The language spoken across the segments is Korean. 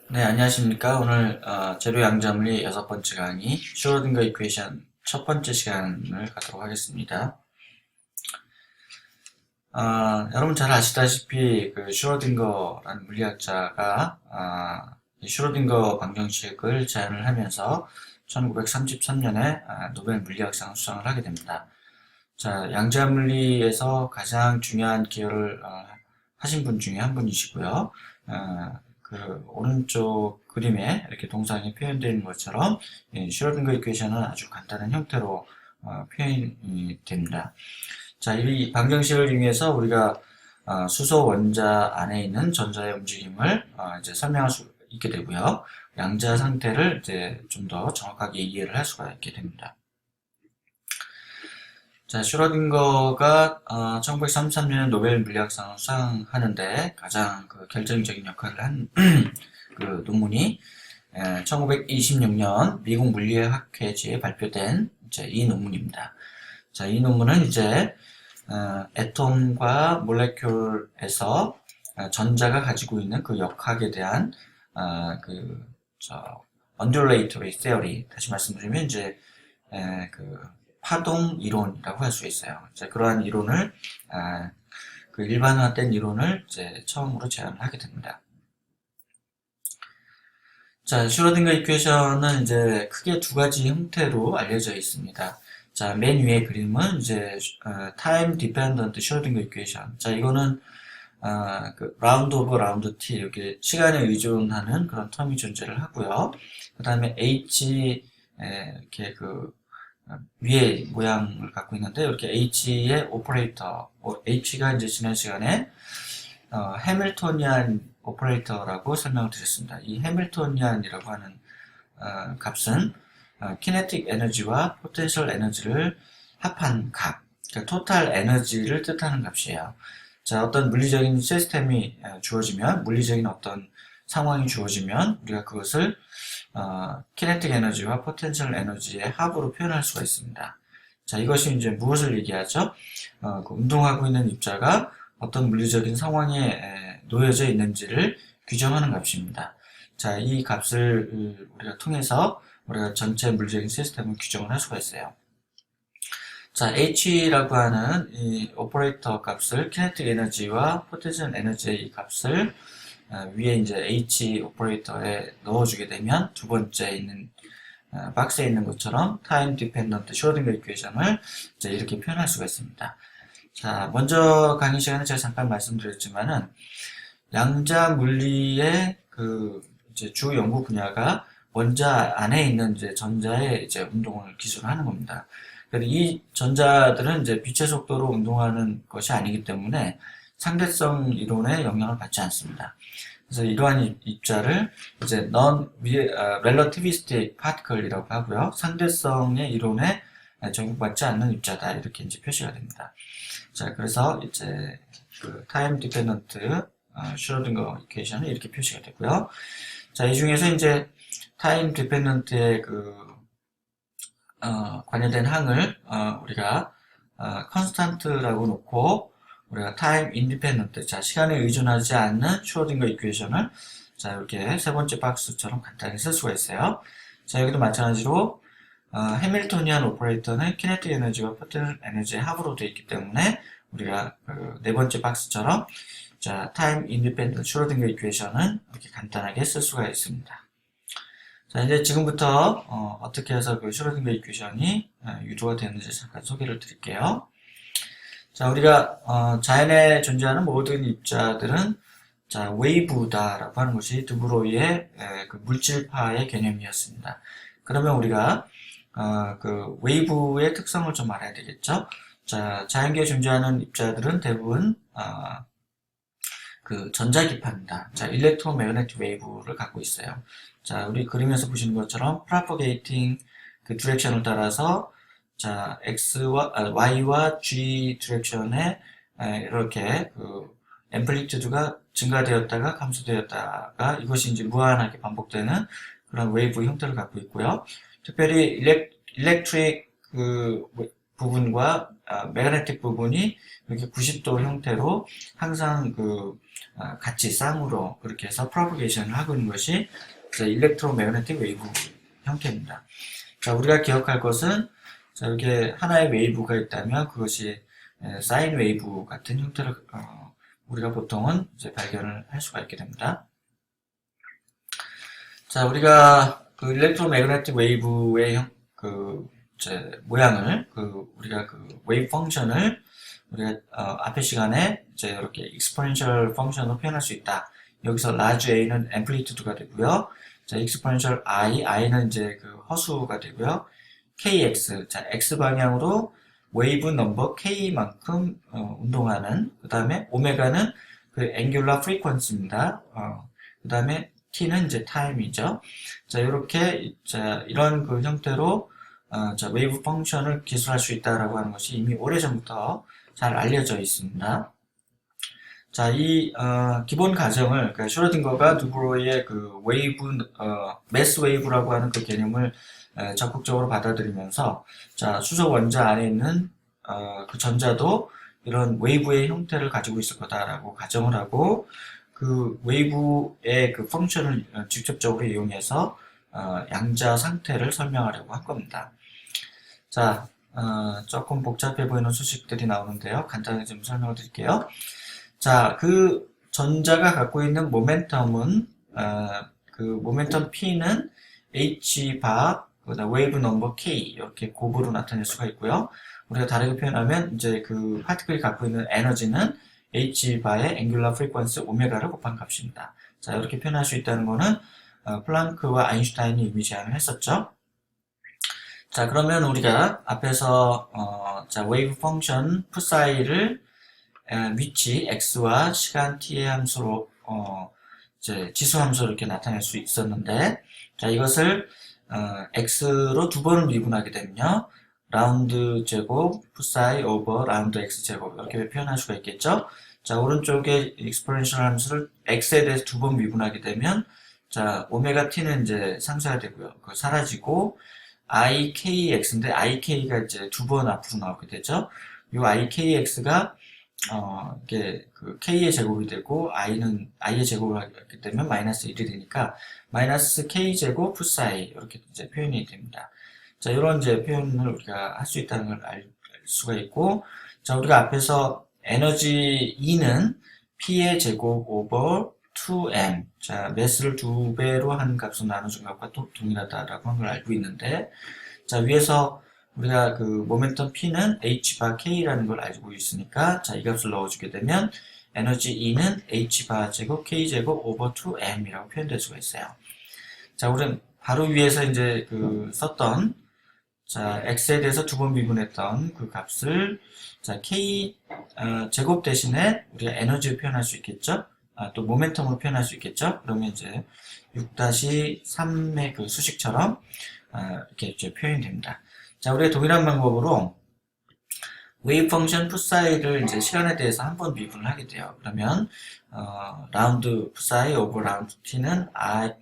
네, 안녕하십니까. 오늘 재료 양자물리 6번째 강의 슈로딩거 이퀘이션 첫 번째 시간을 갖도록 하겠습니다. 여러분 잘 아시다시피 그 슈로딩거라는 물리학자가 이 슈로딩거 방정식을 제안을 하면서 1933년에 노벨 물리학상을 수상을 하게 됩니다. 자, 양자물리에서 가장 중요한 기여를 하신 분 중에 한 분이시고요. 그 오른쪽 그림에 이렇게 동상이 표현되어 있는 것처럼 슈로딩거 이퀘이션은 아주 간단한 형태로 표현이 됩니다. 자, 이 방정식을 이용해서 우리가 수소 원자 안에 있는 전자의 움직임을 이제 설명할 수 있게 되고요. 양자 상태를 이제 좀 더 정확하게 이해를 할 수가 있게 됩니다. 자, 슈로딩거가 1933년에 노벨 물리학상을 수상하는데 가장 그 결정적인 역할을 한 그 논문이 1926년 미국 물리학회지에 발표된 이제 이 논문입니다. 자, 이 논문은 이제 애톰과 몰레큘에서 전자가 가지고 있는 그 역학에 대한 undulatory theory, 다시 말씀드리면 이제 그 파동 이론이라고 할 수 있어요. 이제 그러한 이론을 그 일반화된 이론을 이제 처음으로 제안을 하게 됩니다. 자, 슈로딩거 이퀘이션은 이제 크게 두 가지 형태로 알려져 있습니다. 자, 맨 위에 그림은 이제 타임 디펜던트 슈로딩거 이퀘이션. 자, 이거는 그 라운드 오브 라운드 t 이렇게 시간에 의존하는 그런 텀이 존재를 하고요. 그 다음에 h 이렇게 그 위에 모양을 갖고 있는데 이렇게 h의 오퍼레이터, h가 이제 지난 시간에 해밀토니안 오퍼레이터라고 설명을 드렸습니다. 이 해밀토니안이라고 하는 값은 키네틱 에너지와 포텐셜 에너지를 합한 값, 그러니까 토탈 에너지를 뜻하는 값이에요. 자, 어떤 물리적인 시스템이 주어지면, 물리적인 어떤 상황이 주어지면 우리가 그것을 키네틱 에너지와 포텐셜 에너지의 합으로 표현할 수가 있습니다. 자, 이것이 이제 무엇을 얘기하죠? 그 운동하고 있는 입자가 어떤 물리적인 상황에 놓여져 있는지를 규정하는 값입니다. 자, 이 값을 우리가 통해서 우리가 전체 물리적인 시스템을 규정을 할 수가 있어요. 자, H라고 하는 이 오퍼레이터 값을 키네틱 에너지와 포텐셜 에너지의 이 값을 위에 이제 H 오퍼레이터에 넣어주게 되면 두 번째 있는 박스에 있는 것처럼 타임 디펜던트 슈로딩거 이퀘이션을 이제 이렇게 표현할 수가 있습니다. 자, 먼저 강의 시간에 제가 잠깐 말씀드렸지만은 양자 물리의 그 이제 주 연구 분야가 원자 안에 있는 이제 전자의 이제 운동을 기술을 하는 겁니다. 그래서 이 전자들은 이제 빛의 속도로 운동하는 것이 아니기 때문에 상대성 이론의 영향을 받지 않습니다. 그래서 이러한 입자를 이제 relativistic particle이라고 하고요. 상대성의 이론에 적용받지 않는 입자다, 이렇게 이제 표시가 됩니다. 자, 그래서 이제 그 타임 디펜던트 슈로딩거 이퀘이션은 이렇게 표시가 되고요. 자, 이 중에서 이제 타임 디펜던트의 관련된 항을 우리가 컨스탄트라고 놓고 우리가 타임 인디펜던트, 자, 시간에 의존하지 않는 슈로딩거 이퀘이션을 자, 이렇게 세 번째 박스처럼 간단히 쓸 수가 있어요. 자, 여기도 마찬가지로 해밀토니안 오퍼레이터는 키네틱 에너지와 포텐셜 에너지의 합으로 되어 있기 때문에 우리가 네 번째 박스처럼 자, 타임 인디펜던트 슈로딩거 이퀘이션은 이렇게 간단하게 쓸 수가 있습니다. 자, 이제 지금부터 어떻게 해서 그 슈로딩거 이퀘이션이 유도가 되는지 잠깐 소개를 드릴게요. 자, 우리가 자연에 존재하는 모든 입자들은 자, 웨이브다라고 하는 것이 드브로이의 그 물질파의 개념이었습니다. 그러면 우리가 그 웨이브의 특성을 좀 알아야 되겠죠? 자, 자연계에 존재하는 입자들은 대부분 그 전자기파입니다. 자, 일렉트로매그네틱 웨이브를 갖고 있어요. 자, 우리 그림에서 보시는 것처럼 프로퍼게이팅 그 디렉션을 따라서 자, Y와 G 디렉션에 이렇게 그 앰플리튜드가 증가되었다가 감소되었다가 이것이 이제 무한하게 반복되는 그런 웨이브 형태를 갖고 있고요. 특별히 일렉트릭 그 부분과 매그네틱 부분이 이렇게 90도 형태로 항상 같이 쌍으로 그렇게 해서 프로퍼게이션을 하고 있는 것이 일렉트로매그네틱 웨이브 형태입니다. 자, 우리가 기억할 것은 자, 이렇게 하나의 웨이브가 있다면 그것이 사인 웨이브 같은 형태를 우리가 보통은 이제 발견을 할 수가 있게 됩니다. 자, 우리가 그 일렉트로매그네틱 웨이브의 모양을 우리가 웨이브 펑션을 우리가 앞의 시간에 이제 이렇게 exponential 펑션으로 표현할 수 있다. 여기서 large A는 amplitude가 되고요. 자, exponential I는 이제 허수가 되고요. KX, 자, X 방향으로 웨이브 넘버 K만큼 운동하는, 그 다음에 오메가는 angular frequency입니다. 그 다음에 T는 이제 time이죠. 자, 이렇게, 자, 이런 형태로, 자, 웨이브 펑션을 기술할 수 있다라고 하는 것이 이미 오래전부터 잘 알려져 있습니다. 자, 이, 기본 가정을, 그러니까 슈로딩거가 두브로이의 매스 웨이브라고 하는 개념을 적극적으로 받아들이면서, 자, 수소 원자 안에 있는, 그 전자도 이런 웨이브의 형태를 가지고 있을 거다라고 가정을 하고, 그 웨이브의 펑션을 직접적으로 이용해서 양자 상태를 설명하려고 한 겁니다. 자, 조금 복잡해 보이는 수식들이 나오는데요. 간단하게 좀 설명을 드릴게요. 자, 그 전자가 갖고 있는 모멘텀은 그 모멘텀 P는 H바 그다음 웨이브 넘버 K 이렇게 곱으로 나타낼 수가 있고요. 우리가 다르게 표현하면 이제 그 파티클이 갖고 있는 에너지는 H바의 앵귤러 프리퀀시 오메가를 곱한 값입니다. 자, 이렇게 표현할 수 있다는 거는 플랑크와 아인슈타인이 이미 제안을 했었죠. 자, 그러면 우리가 앞에서 자, 웨이브 펑션 푸사이를 위치 x와 시간 t의 함수로 이제 지수 함수로 이렇게 나타낼 수 있었는데, 자, 이것을 x로 두 번을 미분하게 되면요, 라운드 제곱 푸사이 오버 라운드 x 제곱 이렇게 표현할 수가 있겠죠. 자, 오른쪽에 익스포넨셜 함수를 x에 대해서 두 번 미분하게 되면, 자, 오메가 t는 이제 상쇄가 되고요. 그거 사라지고 ikx인데 ik가 이제 두 번 앞으로 나오게 되죠. 이 ikx가 이게 k의 제곱이 되고 i의 제곱을 하게 되면 마이너스 1이 되니까 마이너스 k 제곱 푸사이 이렇게 이제 표현이 됩니다. 자, 이런 이제 표현을 우리가 할 수 있다는 걸 알 수가 있고, 자, 우리가 앞에서 에너지 E는 P의 제곱 오버 2m. 자, 매스를 2배로 한 값으로 나눠준 값과 동일하다라고 한 걸 알고 있는데, 자, 위에서 우리가 모멘텀 P는 H바 K라는 걸 알고 있으니까, 자, 이 값을 넣어주게 되면, 에너지 E는 H바 제곱 K 제곱 오버 2m이라고 표현될 수가 있어요. 자, 우리는 바로 위에서 이제 썼던, 자, x에 대해서 두 번 미분했던 그 값을, 자, k 제곱 대신에 우리가 에너지를 표현할 수 있겠죠? 또 모멘텀으로 표현할 수 있겠죠? 그러면 이제 6-3의 수식처럼 이렇게 이제 표현이 됩니다. 자, 우리가 동일한 방법으로 웨이브 펑션 푸사이를 이제 시간에 대해서 한 번 미분을 하게 돼요. 그러면 라운드 푸사이 오버 라운드 t는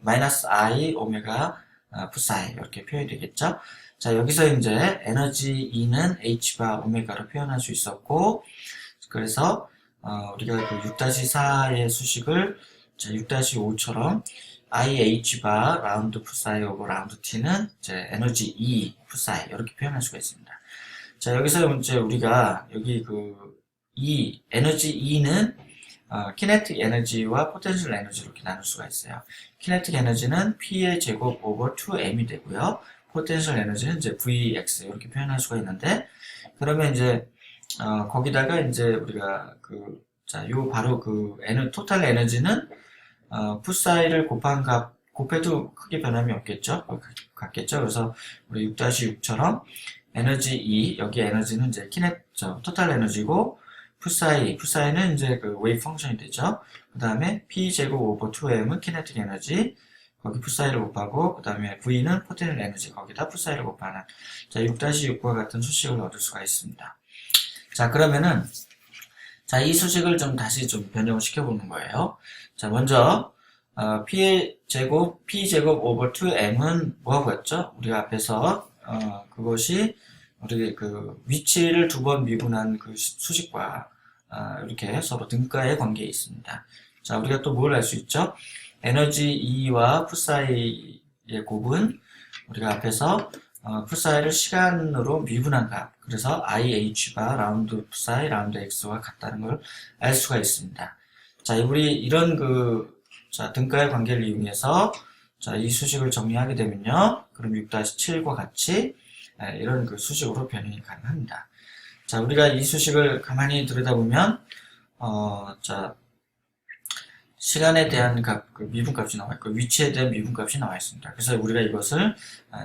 마이너스 i 오메가 푸사이 이렇게 표현이 되겠죠? 자, 여기서 이제 에너지 E는 H바 오메가로 표현할 수 있었고, 그래서 우리가 6-4의 수식을 6-5처럼 IH바 라운드 푸사이 오버 라운드 T는 이제 에너지 E 푸사이 이렇게 표현할 수가 있습니다. 자, 여기서 이제 우리가 여기 에너지 E는 키네틱 에너지와 포텐셜 에너지로 이렇게 나눌 수가 있어요. 키네틱 에너지는 P의 제곱 오버 2m이 되고요. 포텐셜 에너지는 이제 Vx 이렇게 표현할 수가 있는데, 그러면 이제 거기다가 이제 우리가 자, 바로 토탈 에너지는 푸사이를 곱해도 크게 변함이 없겠죠? 같겠죠? 그래서 우리 6-6처럼 에너지 E, 여기 에너지는 이제 토탈 에너지고, 푸사이는 이제 웨이브 펑션이 되죠. 그 다음에 P 제곱 오버 2m은 키네틱 에너지, 거기 푸사이를 곱하고, 그 다음에 V는 포텐셜 에너지, 거기다 푸사이를 곱하는, 자, 6-6과 같은 수식을 얻을 수가 있습니다. 자, 그러면은, 자, 이 수식을 좀 다시 좀 변형을 시켜보는 거예요. 자, 먼저, P 제곱 오버 2m은 뭐하고 했죠? 우리가 앞에서, 그것이, 우리 그 위치를 두 번 미분한 그 수식과 이렇게 서로 등가의 관계에 있습니다. 자, 우리가 또 뭘 알 수 있죠? 에너지 E와 풋사이의 곱은 우리가 앞에서 풋사이를 시간으로 미분한 값, 그래서 IH가 라운드 풋사이, 라운드 X와 같다는 걸 알 수가 있습니다. 자, 우리 이런 자, 등가의 관계를 이용해서 자, 이 수식을 정리하게 되면요. 그럼 6-7과 같이 이런 그 수식으로 변형이 가능합니다. 자, 우리가 이 수식을 가만히 들여다보면, 자, 시간에 대한 값, 그 미분값이 나와 있고, 위치에 대한 미분값이 나와 있습니다. 그래서 우리가 이것을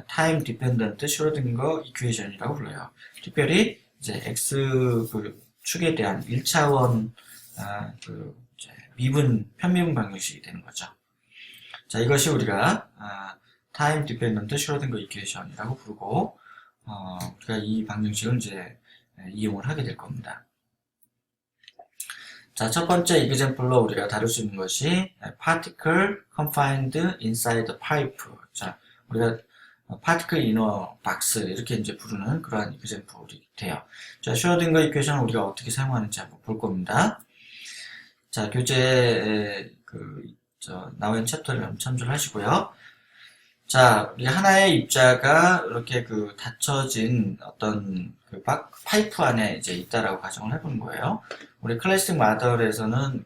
Time Dependent 슈로딩거 이퀘이션이라고 불러요. 특별히 이제 X 그 축에 대한 1차원 미분, 편미분 방정식이 되는 거죠. 자, 이것이 우리가 Time Dependent 슈로딩거 이퀘이션이라고 부르고, 우리가 이 방정식을 이제 이용을 하게 될 겁니다. 자, 첫 번째 example로 우리가 다룰 수 있는 것이 particle confined inside the pipe. 자, 우리가 particle inner box 이렇게 이제 부르는 그러한 example이 돼요. 자, 슈로딩거 이퀘이션을 우리가 어떻게 사용하는지 한번 볼 겁니다. 자, 교재에 나와 있는 챕터를 한번 참조를 하시고요. 자, 우리 하나의 입자가 이렇게 닫혀진 어떤 파이프 안에 이제 있다라고 가정을 해보는 거예요. 우리 클래식 마더에서는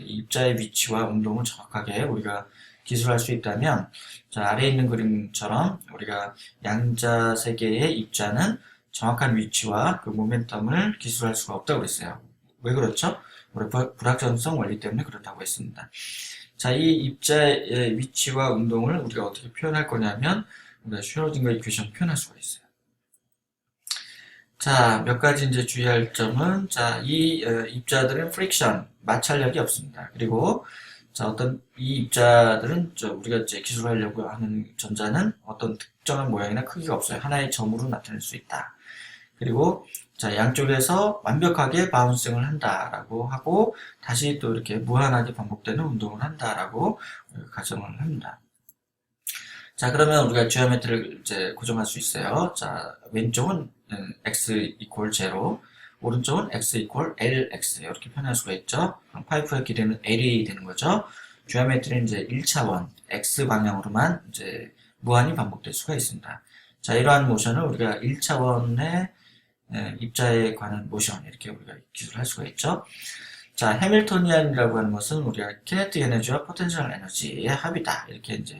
입자의 위치와 운동을 정확하게 우리가 기술할 수 있다면, 자, 아래에 있는 그림처럼 우리가 양자 세계의 입자는 정확한 위치와 그 모멘텀을 기술할 수가 없다고 그랬어요. 왜 그렇죠? 우리 불확정성 원리 때문에 그렇다고 했습니다. 자, 이 입자의 위치와 운동을 우리가 어떻게 표현할 거냐면, 우리가 슈로딩거 이퀘이션 표현할 수가 있어요. 자, 몇 가지 이제 주의할 점은, 자, 이 입자들은 프릭션, 마찰력이 없습니다. 그리고, 자, 이 입자들은, 우리가 이제 기술하려고 하는 전자는 어떤 특정한 모양이나 크기가 없어요. 하나의 점으로 나타낼 수 있다. 그리고, 자, 양쪽에서 완벽하게 바운싱을 한다라고 하고, 다시 또 이렇게 무한하게 반복되는 운동을 한다라고 가정을 합니다. 자, 그러면 우리가 지오메트리를 이제 고정할 수 있어요. 자, 왼쪽은 x equal 0, 오른쪽은 x equal lx 이렇게 표현할 수가 있죠. 파이프의 길이는 l이 되는 거죠. 지오메트리는 이제 1차원 x 방향으로만 이제 무한히 반복될 수가 있습니다. 자, 이러한 모션을 우리가 1차원의 입자에 관한 모션 이렇게 우리가 기술할 수가 있죠. 자, 해밀토니안이라고 하는 것은 우리가 키네틱 에너지와 포텐셜 에너지의 합이다 이렇게 이제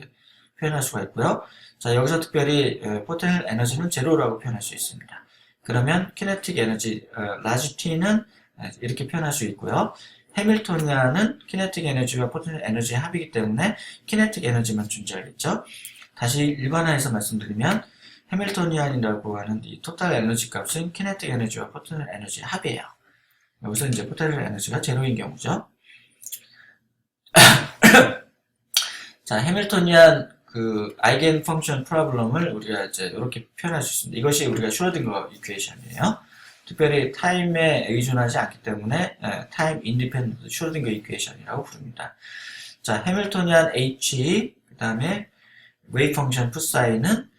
표현할 수가 있고요. 자, 여기서 특별히 포텐셜 에너지는 제로라고 표현할 수 있습니다. 그러면 키네틱 에너지 라지 t는 이렇게 표현할 수 있고요. 해밀토니안은 키네틱 에너지와 포텐셜 에너지의 합이기 때문에 키네틱 에너지만 존재하겠죠. 다시 일반화해서 말씀드리면 해밀토니안이라고 하는 이 토탈 에너지 값은 키네틱 에너지와 포텐셜 에너지의 합이에요. 여기서 이제 포텐셜 에너지가 제로인 경우죠. 자, 해밀토니안 아이겐 펑션 프로블럼을 우리가 이제 이렇게 표현할 수 있습니다. 이것이 우리가 슈로딩거 이퀘이션이에요. 특별히 타임에 의존하지 않기 때문에 타임 인디펜던트 슈로딩거 이퀘이션이라고 부릅니다. 자, 해밀토니안 H 그 다음에 웨이브 펑션 풋사이는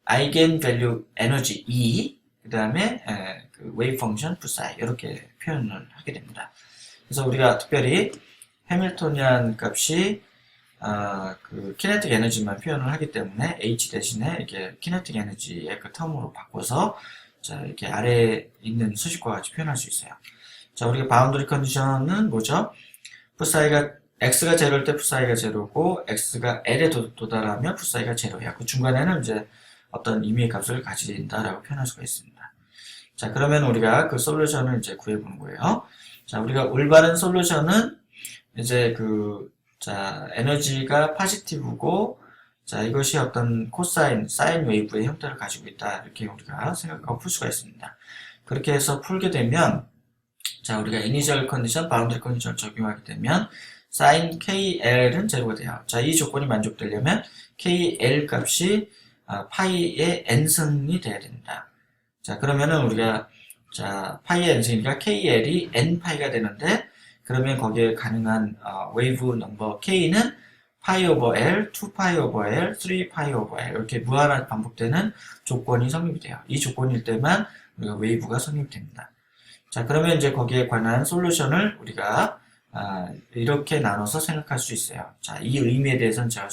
아이겐 밸류 에너지 E 그 다음에 웨이브 펑션 풋사이 이렇게 표현을 하게 됩니다. 그래서 우리가 특별히 해밀토니안 값이 키네틱 에너지만 표현을 하기 때문에 H 대신에 이렇게 키네틱 에너지의 그 텀으로 바꿔서 자, 이렇게 아래에 있는 수식과 같이 표현할 수 있어요. 자, 우리가 바운더리 컨디션은 뭐죠? 풋사이가 x가 제로일 때 풋사이가 제로고 x가 l에 도달하면 풋사이가 제로야. 그 중간에는 이제 어떤 의미의 값을 가진다라고 표현할 수가 있습니다. 자, 그러면 우리가 그 솔루션을 이제 구해보는 거예요. 자, 우리가 올바른 솔루션은 이제 자, 에너지가 포지티브고, 자, 이것이 어떤 사인 웨이브의 형태를 가지고 있다. 이렇게 우리가 생각하고 풀 수가 있습니다. 그렇게 해서 풀게 되면, 자, 우리가 이니셜 컨디션, 바운더리 컨디션을 적용하게 되면, 사인 KL은 제로가 돼요. 자, 이 조건이 만족되려면, KL 값이 파이의 n승이 돼야 됩니다. 자, 그러면은 우리가, 자, 파이의 n승이니까 KL이 n파이가 되는데, 그러면 거기에 가능한 웨이브 넘버 K는 파이 오버 L, 2파이 오버 L, 3파이 오버 L 이렇게 무한하게 반복되는 조건이 성립이 돼요. 이 조건일 때만 우리가 웨이브가 성립됩니다. 자, 그러면 이제 거기에 관한 솔루션을 우리가 이렇게 나눠서 생각할 수 있어요. 자, 이 의미에 대해서는 제가